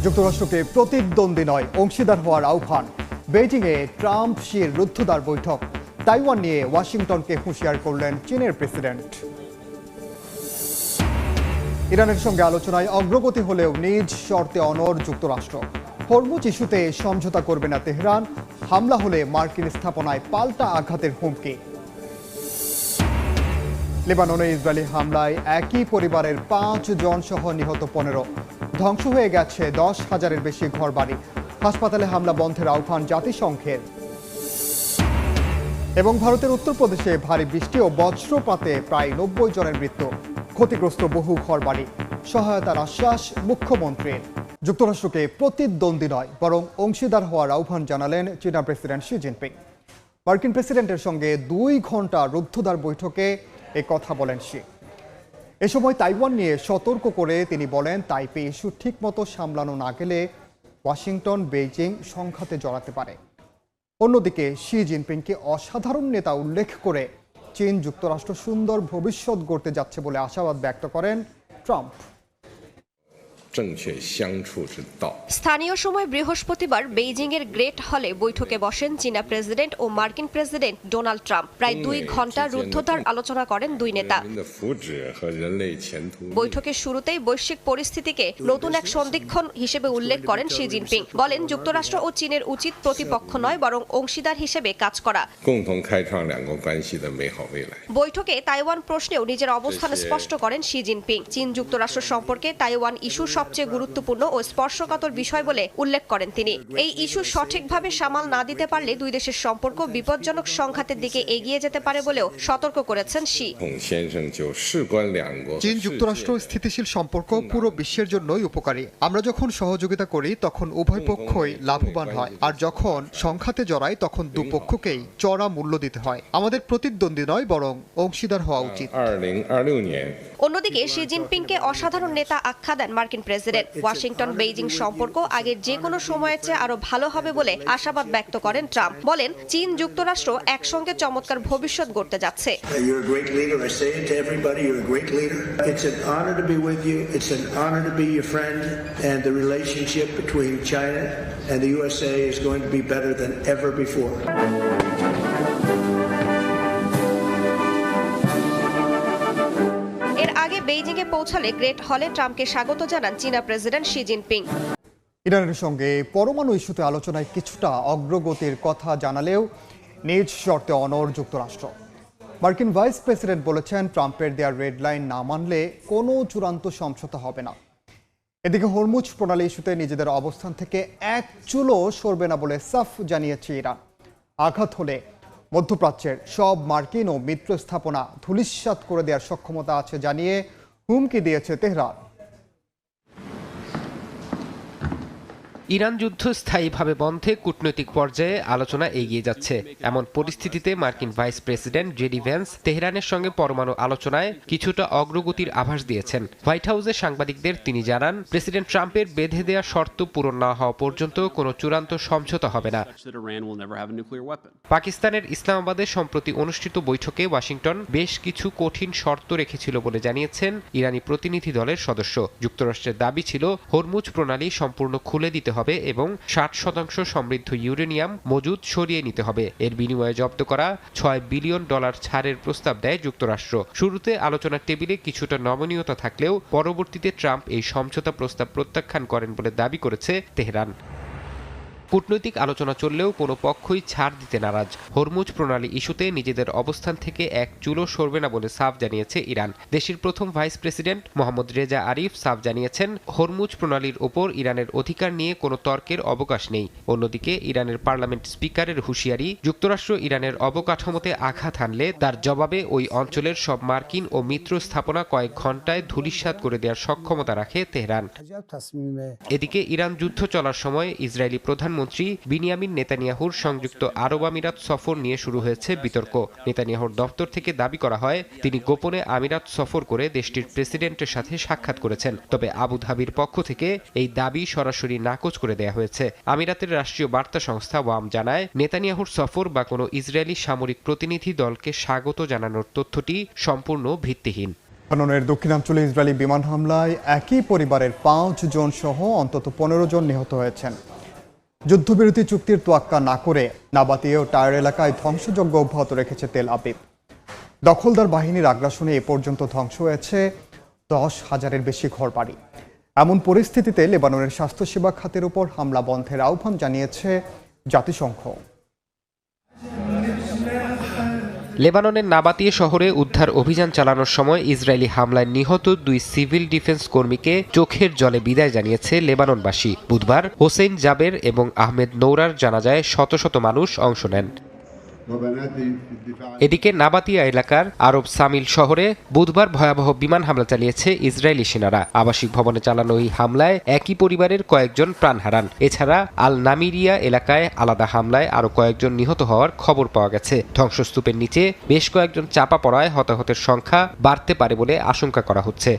যুক্তরাষ্ট্রকে প্রতিদ্বন্দ্বী নয় অংশীদার হওয়ার আহ্বান। বেইজিংয়ে ট্রাম্প শির রুদ্ধদ্বার বৈঠক। তাইওয়ান নিয়ে ওয়াশিংটনকে হুঁশিয়ার করলেন চীনের প্রেসিডেন্ট। ইরানের সঙ্গে আলোচনায় অগ্রগতি হলেও নিজ শর্তে অনড় যুক্তরাষ্ট্র। হরমুজ ইস্যুতে সমঝোতা করবে না তেহরান। হামলা হলে মার্কিন স্থাপনায় পাল্টা আঘাতের হুমকি। লেবাননে ইসরায়েলি হামলায় একই পরিবারের 5 জন সহ নিহত 15। ধ্বংস হয়ে গেছে 10,000-এর বেশি ঘরবাড়ি। হাসপাতালে হামলা বন্ধের আহ্বান জাতিসংঘের। এবং ভারতের উত্তরপ্রদেশে ভারী বৃষ্টি ও বজ্রপাতে প্রায় 90 জনের মৃত্যু। ক্ষতিগ্রস্ত বহু ঘরবাড়ি। সহায়তার আশ্বাস মুখ্যমন্ত্রীর। যুক্তরাষ্ট্রকে প্রতিদ্বন্দ্বী নয় বরং অংশীদার হওয়ার আহ্বান জানালেন চীনা প্রেসিডেন্ট শি জিনপিং। মার্কিন প্রেসিডেন্টের সঙ্গে 2 ঘন্টা রুদ্ধদ্বার বৈঠকে এ কথা বলেন শি। এ সময় তাইওয়ান নিয়ে সতর্ক করে তিনি বলেন, তাইপে ইস্যু ঠিকমতো সামলানো না গেলে ওয়াশিংটন বেইজিং সংঘাতে জড়াতে পারে। অন্যদিকে শি জিনপিংকে অসাধারণ নেতা উল্লেখ করে চীন যুক্তরাষ্ট্র সুন্দর ভবিষ্যৎ গড়তে যাচ্ছে বলে আশাবাদ ব্যক্ত করেন ট্রাম্প। স্থানীয় সময় বৃহস্পতিবার বেইজিংয়ের গ্রেট হলে বৈঠকে বসেন চীনা প্রেসিডেন্ট ও মার্কিন প্রেসিডেন্ট ডোনাল্ড ট্রাম্প। প্রায় 2 ঘন্টা রুদ্ধদ্বার আলোচনা করেন দুই নেতা। বৈঠকের শুরুতেই বৈশ্বিক পরিস্থিতিকে নতুন এক সন্ধিক্ষণ হিসেবে উল্লেখ করেন শি জিনপিং। বলেন, যুক্তরাষ্ট্র ও চীনের উচিত প্রতিপক্ষ নয় বরং অংশীদার হিসেবে কাজ করা। বৈঠকে তাইওয়ান প্রশ্নেও নিজের অবস্থান স্পষ্ট করেন শি জিনপিং। চীন যুক্তরাষ্ট্র সম্পর্কে তাইওয়ান ইস্যু সবচেয়ে গুরুত্বপূর্ণ ও স্পর্শকাতর বিষয় বলে উল্লেখ করেন তিনি। এই ইস্যু সঠিকভাবে সামাল না দিতে পারলে দুই দেশের সম্পর্ক বিপজ্জনক সংঘাতের দিকে এগিয়ে যেতে পারে বলেও সতর্ক করেছেন শি। চীন যুক্তরাষ্ট্র স্থিতিশীল সম্পর্ক পুরো বিশ্বের জন্যই উপকারী। আমরা যখন সহযোগিতা করি তখন উভয় পক্ষই লাভবান হয়, আর যখন সংঘাতে জড়ায় তখন দুপক্ষকেই চড়া মূল্য দিতে হয়। আমাদের প্রতিদ্বন্দ্বী নয় বরং অংশীদার হওয়া উচিত। অন্যদিকে শি জিনপিংকে অসাধারণ নেতা আখ্যা দেন মার্কিন প্রেসিডেন্ট। ওয়াশিংটন বেইজিং সম্পর্ক আগের যে কোনো সময়ের চেয়ে আরো ভালো হবে বলে আশাবাদ ব্যক্ত করেন ট্রাম্প। বলেন, চীন যুক্তরাষ্ট্র একসঙ্গে চমৎকার ভবিষ্যৎ গড়তে যাচ্ছে। এর আগে বেইজিংয়ে পৌঁছালে গ্রেট হলে ট্রাম্পকে স্বাগত জানান চীনা প্রেসিডেন্ট শি জিনপিং। ইরানের সঙ্গে পরমাণু ইস্যুতে আলোচনায় কিছুটা অগ্রগতির কথা জানালেও নিজ শর্তে অনড় যুক্তরাষ্ট্র। মার্কিন ভাইস প্রেসিডেন্ট বলেছেন, ট্রাম্পের দেওয়া রেড লাইন না মানলে কোনো চূড়ান্ত সমঝোতা হবে না। এদিকে হরমুজ প্রণালী ইস্যুতে নিজেদের অবস্থান থেকে এক চুলও সরবে না বলে সাফ জানিয়েছে ইরান। আঘাত হলে মধ্যপ্রাচ্যের সব মার্কিন ও মিত্র স্থাপনা ধূলিসাৎ করে দেওয়ার সক্ষমতা আছে জানিয়ে হুমকি দিয়েছে তেহরান। ইরান যুদ্ধ স্থায়ীভাবে বন্ধে কূটনৈতিক পর্যায়ে আলোচনা এগিয়ে যাচ্ছে। এমন পরিস্থিতিতে মার্কিন ভাইস প্রেসিডেন্ট জেডি ভ্যান্স তেহরানের সঙ্গে পরমাণু আলোচনায় কিছুটা অগ্রগতির আভাস দিয়েছেন। হোয়াইট হাউসে সাংবাদিকদের তিনি জানান, প্রেসিডেন্ট ট্রাম্পের বেঁধে দেওয়া শর্ত পূরণ না হওয়া পর্যন্ত কোনো চূড়ান্ত সমঝোতা হবে না। পাকিস্তানের ইসলামাবাদে সম্প্রতি অনুষ্ঠিত বৈঠকে ওয়াশিংটন বেশ কিছু কঠিন শর্ত রেখেছিল বলে জানিয়েছেন ইরানি প্রতিনিধি দলের সদস্য। যুক্তরাষ্ট্রের দাবি ছিল, হরমুজ প্রণালী সম্পূর্ণ খুলে দিতে হবে এবং 60% সমৃদ্ধ ইউরেনিয়াম মজুদ সরিয়ে নিতে হবে। এর বিনিময়ে জব্দ করা $6 বিলিয়ন ছাড়ের প্রস্তাব দেয় যুক্তরাষ্ট্র। শুরুতে আলোচনার টেবিলে কিছুটা নমনীয়তা থাকলেও পরবর্তীতে ট্রাম্প এই সমঝোতা প্রস্তাব প্রত্যাখ্যান করেন বলে দাবি করেছে তেহরান। কূটনৈতিক আলোচনা চললেও কোনো পক্ষই ছাড় দিতে নারাজ। হরমুজ প্রণালী ইস্যুতে নিজেদের অবস্থান থেকে এক চুলও সরবে না বলে সাফ জানিয়েছে ইরান। দেশের প্রথম ভাইস প্রেসিডেন্ট মোহাম্মদ রেজা আরিফ সাফ জানিয়েছেন, হরমুজ প্রণালীর ওপর ইরানের অধিকার নিয়ে কোনো তর্কের অবকাশ নেই। অন্যদিকে ইরানের পার্লামেন্ট স্পিকারের হুঁশিয়ারি, যুক্তরাষ্ট্র ইরানের অবকাঠামোতে আঘাত হানলে তার জবাবে ওই অঞ্চলের সব মার্কিন ও মিত্র স্থাপনা কয়েক ঘন্টায় ধূলিসাৎ করে দেওয়ার সক্ষমতা রাখে তেহরান। এদিকে ইরান যুদ্ধ চলার সময় ইসরায়েলি প্রধানমন্ত্রী বিনিয়ামিন নেতানিয়াহুর সংযুক্ত আরব আমিরাত সফর নিয়ে শুরু হয়েছে বিতর্ক। নেতানিয়াহুর দপ্তর থেকে দাবি করা হয়, তিনি গোপনে আমিরাত সফর করে দেশটির প্রেসিডেন্টের সাথে সাক্ষাৎ করেছেন। তবে আবুধাবির পক্ষ থেকে এই দাবি সরাসরি নাকচ করে দেয়া হয়েছে। আমিরাতের রাষ্ট্রীয় বার্তা সংস্থা ওয়াম জানায়, নেতানিয়াহুর সফর বা কোনো ইসরায়েলি সামরিক প্রতিনিধি দলকে স্বাগত জানানোর তথ্যটি সম্পূর্ণ ভিত্তিহীন। লেবাননের দক্ষিণাঞ্চলে ইসরায়েলি বিমান হামলায় একই পরিবারের 5 জন সহ অন্তত 15 জন নিহত হয়েছেন। যুদ্ধবিরতি চুক্তির তোয়াক্কা না করে নাবাতীয় টায়ার এলাকায় ধ্বংসযজ্ঞ অব্যাহত রেখেছে তেল আবিব। দখলদার বাহিনীর আগ্রাসনে এ পর্যন্ত ধ্বংস হয়েছে 10,000-এর বেশি ঘরবাড়ি। এমন পরিস্থিতিতে লেবাননের স্বাস্থ্যসেবা খাতের উপর হামলা বন্ধের আহ্বান জানিয়েছে জাতিসংঘ। লেবাননের নাবাতিয়ে শহরে উদ্ধার অভিযান চালানোর সময় ইসরায়েলি হামলায় নিহত 2 সিভিল ডিফেন্স কর্মীকে চোখের জলে বিদায় জানিয়েছে লেবাননবাসী। বুধবার হোসেন জাবের এবং আহমেদ নৌরার জানাজায় শত শত মানুষ অংশ নেন। এদিকে নাবাতিয়া এলাকার আরব সামিল শহরে বুধবার ভয়াবহ বিমান হামলা চালিয়েছে ইসরায়েলি সেনারা। আবাসিক ভবনে চালানো এই হামলায় একই পরিবারের কয়েকজন প্রাণ হারান। এছাড়া আল নামিরিয়া এলাকায় আলাদা হামলায় আরও কয়েকজন নিহত হওয়ার খবর পাওয়া গেছে। ধ্বংসস্তূপের নিচে বেশ কয়েকজন চাপা পড়ায় হতাহতের সংখ্যা বাড়তে পারে বলে আশঙ্কা করা হচ্ছে।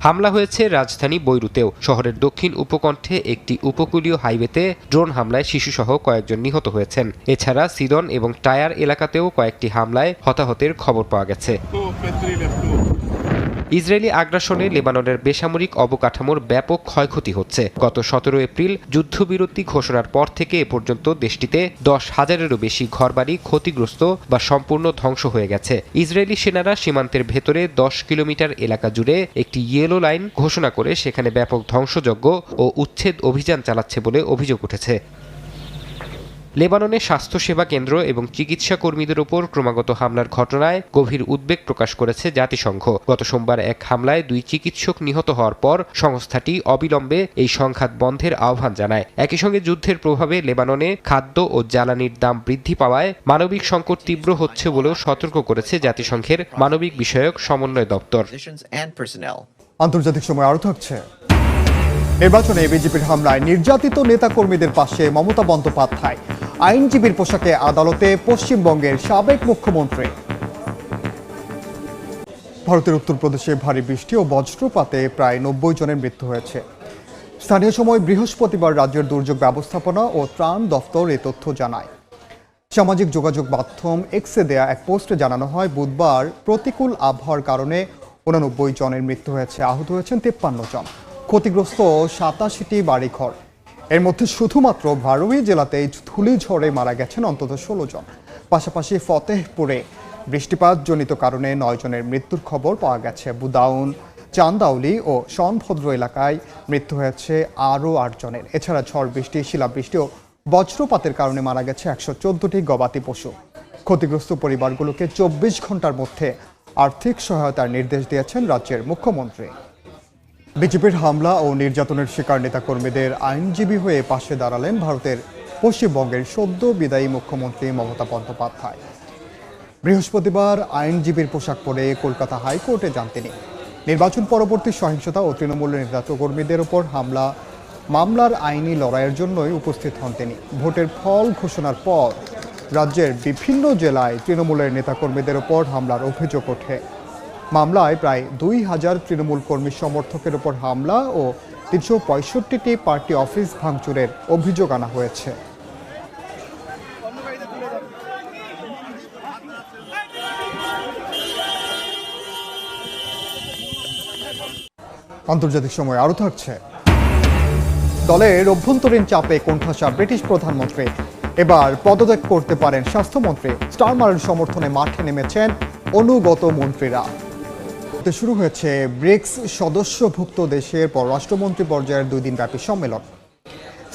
হামলা হয়েছে রাজধানী বৈরুতেও। শহরের দক্ষিণ উপকণ্ঠে একটি উপকূলীয় হাইওয়েতে ড্রোন হামলায় শিশুসহ কয়েকজন নিহত হয়েছেন। এছাড়া সিদন এবং টায়ার এলাকাতেও কয়েকটি হামলায় হতাহতের খবর পাওয়া গেছে। ইসরায়েলি আগ্রাসনে লেবাননের বেসামরিক অবকাঠামোর ব্যাপক ক্ষয়ক্ষতি হচ্ছে। গত 17 এপ্রিল যুদ্ধবিরতি ঘোষণার পর থেকে এ পর্যন্ত দেশটিতে 10,000-এরও বেশি ঘরবাড়ি ক্ষতিগ্রস্ত বা সম্পূর্ণ ধ্বংস হয়ে গেছে। ইসরায়েলি সেনারা সীমান্তের ভেতরে 10 কিলোমিটার এলাকা জুড়ে একটি ইয়েলো লাইন ঘোষণা করে সেখানে ব্যাপক ধ্বংসযজ্ঞ ও উচ্ছেদ অভিযান চালাচ্ছে বলে অভিযোগ উঠেছে। লেবাননে স্বাস্থ্যসেবা কেন্দ্র এবং চিকিৎসা কর্মীদের উপর ক্রমাগত হামলার ঘটনায় গভীর উদ্বেগ প্রকাশ করেছে জাতিসংঘ। গত সোমবার এক হামলায় 2 চিকিৎসক নিহত হওয়ার পর সংস্থাটি অবিলম্বে এই সংঘাত বন্ধের আহ্বান জানায়। একই সঙ্গে যুদ্ধের প্রভাবে লেবাননে খাদ্য ও জ্বালানির দাম বৃদ্ধি পাওয়ায় মানবিক সংকট তীব্র হচ্ছে বলেও সতর্ক করেছে জাতিসংঘের মানবিক বিষয়ক সমন্বয় দপ্তর। আন্তর্জাতিক সময় আরও থাকছে। নির্বাচনে বিজেপির হামলায় নির্যাতিত নেতাকর্মীদের পাশে মমতা বন্দ্যোপাধ্যায়। আইনজীবীর পোশাকে আদালতে পশ্চিমবঙ্গের সাবেক মুখ্যমন্ত্রী। ভারতের উত্তরপ্রদেশে ভারী বৃষ্টি ও বজ্রপাতে প্রায় 90 জনের মৃত্যু হয়েছে। স্থানীয় সময় বৃহস্পতিবার রাজ্যের দুর্যোগ ব্যবস্থাপনা ও ত্রাণ দফতর এ তথ্য জানায়। সামাজিক যোগাযোগ মাধ্যম এক্সে দেয়া এক পোস্টে জানানো হয়, বুধবার প্রতিকূল আবহাওয়ার কারণে 89 জনের মৃত্যু হয়েছে, আহত হয়েছেন 53 জন। ক্ষতিগ্রস্ত 87টি বাড়িঘর। এর মধ্যে শুধুমাত্র বারোই জেলাতেই ধূলিঝড়ে মারা গেছেন অন্তত 16 জন। পাশাপাশি ফতেহপুরে বৃষ্টিপাতজনিত কারণে 9 জনের মৃত্যুর খবর পাওয়া গেছে। বুদাউন, চান্দাউলি ও শনভদ্র এলাকায় মৃত্যু হয়েছে আরও 8 জনের। এছাড়া ঝড় বৃষ্টি, শিলাবৃষ্টি ও বজ্রপাতের কারণে মারা গেছে 114টি গবাদি পশু। ক্ষতিগ্রস্ত পরিবারগুলোকে 24 ঘন্টার মধ্যে আর্থিক সহায়তার নির্দেশ দিয়েছেন রাজ্যের মুখ্যমন্ত্রী। বিজেপির হামলা ও নির্যাতনের শিকার নেতাকর্মীদের আইনজীবী হয়ে পাশে দাঁড়ালেন ভারতের পশ্চিমবঙ্গের সদ্য বিদায়ী মুখ্যমন্ত্রী মমতা বন্দ্যোপাধ্যায়। বৃহস্পতিবার আইনজীবীর পোশাক পরে কলকাতা হাইকোর্টে যান তিনি। নির্বাচন পরবর্তী সহিংসতা ও তৃণমূলের নেতাকর্মীদের ওপর মামলার আইনি লড়াইয়ের জন্যই উপস্থিত হন তিনি। ভোটের ফল ঘোষণার পর রাজ্যের বিভিন্ন জেলায় তৃণমূলের নেতাকর্মীদের ওপর হামলার অভিযোগ ওঠে। মামলায় প্রায় 2000 তৃণমূল কর্মী সমর্থকের ওপর হামলা ও 365টি পার্টি অফিস ভাঙচুরের অভিযোগ আনা হয়েছে। আন্তর্জাতিক সময় আরও থাকছে। দলের অভ্যন্তরীণ চাপে কোণঠাসা ব্রিটিশ প্রধানমন্ত্রী। এবার পদত্যাগ করতে পারেন স্বাস্থ্যমন্ত্রী। স্টারমারের সমর্থনে মাঠে নেমেছেন অনুগত মন্ত্রীরা। শুরু হয়েছে ব্রিক্স সদস্যভুক্ত দেশের পররাষ্ট্রমন্ত্রী পর্যায়ের 2 দিনব্যাপী সম্মেলন।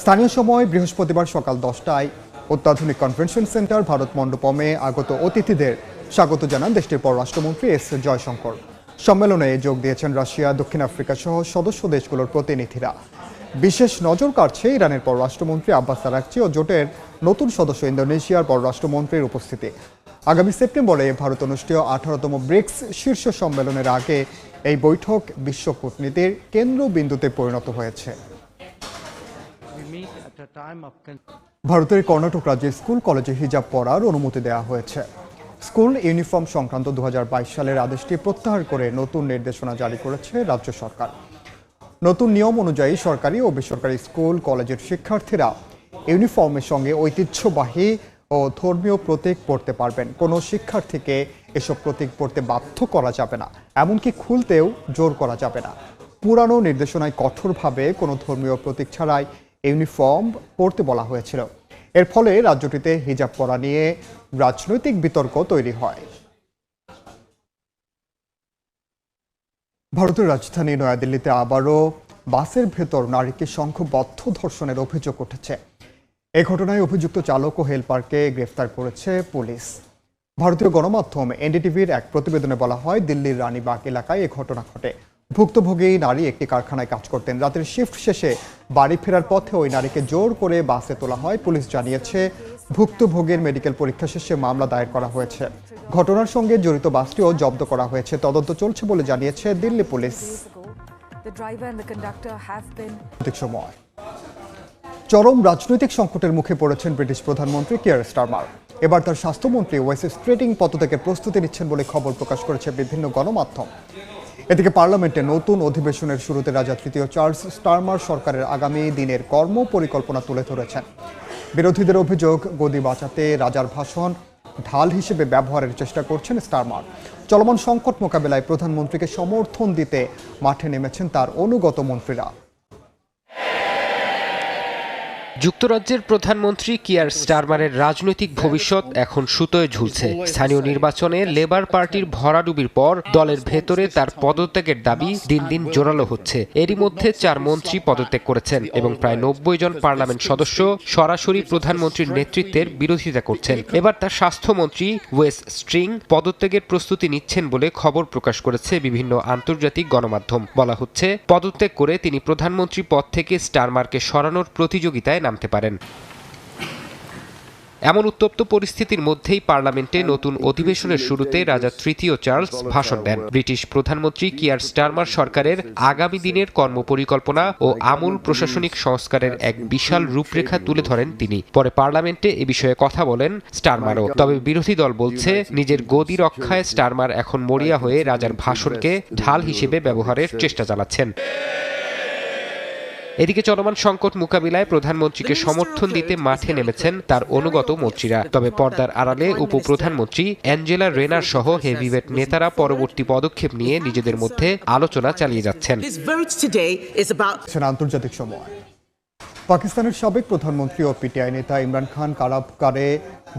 স্থানীয় সময় বৃহস্পতিবার সকাল 10টায় অত্যাধুনিক কনভেনশন সেন্টার ভারত মণ্ডপমে আগত অতিথিদের স্বাগত জানান দেশটির পররাষ্ট্রমন্ত্রী এস জয়শঙ্কর। সম্মেলনে যোগ দিয়েছেন রাশিয়া, দক্ষিণ আফ্রিকা সহ সদস্য দেশগুলোর প্রতিনিধিরা। বিশেষ নজর কাড়ছে ইরানের পররাষ্ট্রমন্ত্রী আব্বাস আরাকচি ও জোটের নতুন সদস্য ইন্দোনেশিয়ার পররাষ্ট্রমন্ত্রীর উপস্থিতি। আগামী সেপ্টেম্বরে ভারত অনুষ্ঠেয় 18তম ব্রিক্স শীর্ষ সম্মেলনের আগে এই বৈঠক বিশ্ব কূটনীতির কেন্দ্রবিন্দুতে পরিণত হয়েছে। ভারতের কর্ণাটক রাজ্যের স্কুল কলেজে হিজাব পরার অনুমতি দেওয়া হয়েছে। স্কুল ইউনিফর্ম সংক্রান্ত 2022 সালের আদেশটি প্রত্যাহার করে নতুন নির্দেশনা জারি করেছে রাজ্য সরকার। নতুন নিয়ম অনুযায়ী সরকারি ও বেসরকারি স্কুল কলেজের শিক্ষার্থীরা ইউনিফর্মের সঙ্গে ঐতিহ্যবাহী ও ধর্মীয় প্রতীক পড়তে পারবেন। কোনো শিক্ষার্থীকে এসব প্রতীক পড়তে বাধ্য করা যাবে না, এমনকি খুলতেও জোর করা যাবে না। পুরানো নির্দেশনায় কঠোরভাবে কোনো ধর্মীয় প্রতীক ছাড়াই ইউনিফর্ম পড়তে বলা হয়েছিল। এর ফলে রাজ্যটিতে হিজাব পরা নিয়ে রাজনৈতিক বিতর্ক তৈরি হয়। ভারতের রাজধানী নয়াদিল্লিতে আবারও বাসের ভেতর নারীকে সংঘবদ্ধ ধর্ষণের অভিযোগ উঠেছে। এই ঘটনায় অভিযুক্ত চালক ও হেলপারকে গ্রেফতার করেছে পুলিশ। ভারতীয় গণমাধ্যম এনডিটিভির এক প্রতিবেদনে বলা হয়, দিল্লির রানীবাগ এলাকায় এ ঘটনা ঘটে। ভুক্তভোগী নারী একটি কারখানায় কাজ করতেন। রাতের শিফট শেষে বাড়ি ফেরার পথে ওই নারীকে জোর করে বাসে তোলা হয়। পুলিশ জানিয়েছে, ভুক্তভোগীর মেডিকেল পরীক্ষা শেষে মামলা দায়ের করা হয়েছে। ঘটনার সঙ্গে জড়িত বাসটিও জব্দ করা হয়েছে। তদন্ত চলছে বলে জানিয়েছে দিল্লি পুলিশ। সময় চরম রাজনৈতিক সংকটের মুখে পড়েছেন ব্রিটিশ প্রধানমন্ত্রী কিয়ার স্টারমার। এবার তার স্বাস্থ্যমন্ত্রী ওয়েস স্ট্রেটিং পদত্যাগের প্রস্তুতি নিচ্ছেন বলে খবর প্রকাশ করেছে বিভিন্ন গণমাধ্যম। এদিকে পার্লামেন্টে নতুন অধিবেশনের শুরুতে রাজা তৃতীয় চার্লস স্টারমার সরকারের আগামী দিনের কর্ম পরিকল্পনা তুলে ধরেছেন। বিরোধীদের অভিযোগ, গদি বাঁচাতে রাজার ভাষণ ঢাল হিসেবে ব্যবহারের চেষ্টা করছেন স্টারমার। চলমান সংকট মোকাবেলায় প্রধানমন্ত্রীকে সমর্থন দিতে মাঠে নেমেছেন তার অনুগত মন্ত্রীরা। যুক্তরাজ্যের প্রধানমন্ত্রী কিয়ার স্টারমারের রাজনৈতিক ভবিষ্যৎ এখন সুতোয় ঝুলছে। স্থানীয় নির্বাচনে লেবার পার্টির ভরাডুবির পর দলের ভেতরে তার পদত্যাগের দাবি দিন দিন জোরালো হচ্ছে। এরই মধ্যে 4 মন্ত্রী পদত্যাগ করেছেন এবং প্রায় 90 জন পার্লামেন্ট সদস্য সরাসরি প্রধানমন্ত্রীর নেতৃত্বের বিরোধিতা করছেন। এবার তার স্বাস্থ্যমন্ত্রী ওয়েস স্ট্রিং পদত্যাগের প্রস্তুতি নিচ্ছেন বলে খবর প্রকাশ করেছে বিভিন্ন আন্তর্জাতিক গণমাধ্যম। বলা হচ্ছে, পদত্যাগ করে তিনি প্রধানমন্ত্রী পদ থেকে স্টারমারকে সরানোর প্রতিযোগিতায় নামতে পারেন। এমন উত্তপ্ত পরিস্থিতির মধ্যেই পার্লামেন্টে নতুন অধিবেশনের শুরুতে রাজা তৃতীয় চার্লস ভাষণ দেন। ব্রিটিশ প্রধানমন্ত্রী কিয়ার স্টারমার সরকারের আগামী দিনের কর্মপরিকল্পনা ও আমূল প্রশাসনিক সংস্কারের এক বিশাল রূপরেখা তুলে ধরেন তিনি। পরে পার্লামেন্টে এ বিষয়ে কথা বলেন স্টারমারও। তবে বিরোধী দল বলছে, নিজের গদি রক্ষায় স্টারমার এখন মরিয়া হয়ে রাজার ভাষণকে ঢাল হিসেবে ব্যবহারের চেষ্টা চালাচ্ছেন। এদিকে চলমান সংকট মোকাবিলায় প্রধানমন্ত্রীকে সমর্থন দিতে মাঠে নেমেছেন তার অনুগত মন্ত্রীরা। তবে পর্দার আড়ালে উপপ্রধানমন্ত্রী অ্যাঞ্জেলা রেনার সহ হেভিওয়েট নেতারা পরবর্তী পদক্ষেপ নিয়ে নিজেদের মধ্যে আলোচনা চালিয়ে যাচ্ছেন। আন্তর্জাতিক সময় পাকিস্তানের সাবেক প্রধানমন্ত্রী ও পিটিআই নেতা ইমরান খান কারাগারে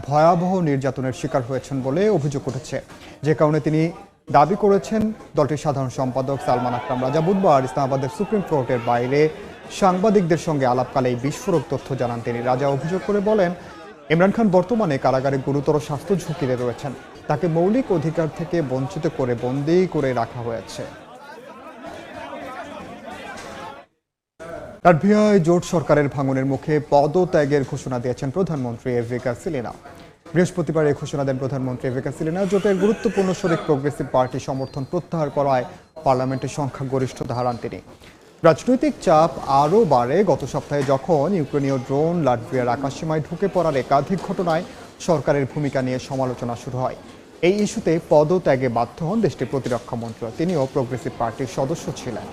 ভয়াবহ নির্যাতনের শিকার হয়েছেন বলে অভিযোগ উঠেছে, যে কারণে তিনি দাবি করেছেন। দলটির সাধারণ সম্পাদক সালমান আকরাম রাজা বুধবার ইসলামাবাদের সুপ্রিম কোর্টের বাইরে সাংবাদিকদের সঙ্গে আলাপকালে এই বিস্ফোরক তথ্য জানান তিনি। রাজা অভিযোগ করে বলেন, ইমরান খান বর্তমানে কারাগারে গুরুতর স্বাস্থ্য ঝুঁকিতে রয়েছেন। তাকে মৌলিক অধিকার থেকে বঞ্চিত করে বন্দী করে রাখা হয়েছে। লাটভিয়ায় জোট সরকারের ভাঙনের মুখে পদত্যাগের ঘোষণা দিয়েছেন প্রধানমন্ত্রী এভিকা সিলিনা। বৃহস্পতিবার এই ঘোষণা দেন প্রধানমন্ত্রী এভিকা সিলিনা। জোটের গুরুত্বপূর্ণ শরিক প্রগ্রেসিভ পার্টি সমর্থন প্রত্যাহার করায় পার্লামেন্টের সংখ্যাগরিষ্ঠতা হারান তিনি। রাজনৈতিক চাপ আরও বাড়ে গত সপ্তাহে যখন ইউক্রেনীয় ড্রোন লাটভিয়ার আকাশসীমায় ঢুকে পড়ার একাধিক ঘটনায় সরকারের ভূমিকা নিয়ে সমালোচনা শুরু হয়। এই ইস্যুতে পদত্যাগে বাধ্য হন দেশটির প্রতিরক্ষা মন্ত্রী। তিনিও প্রগ্রেসিভ পার্টির সদস্য ছিলেন।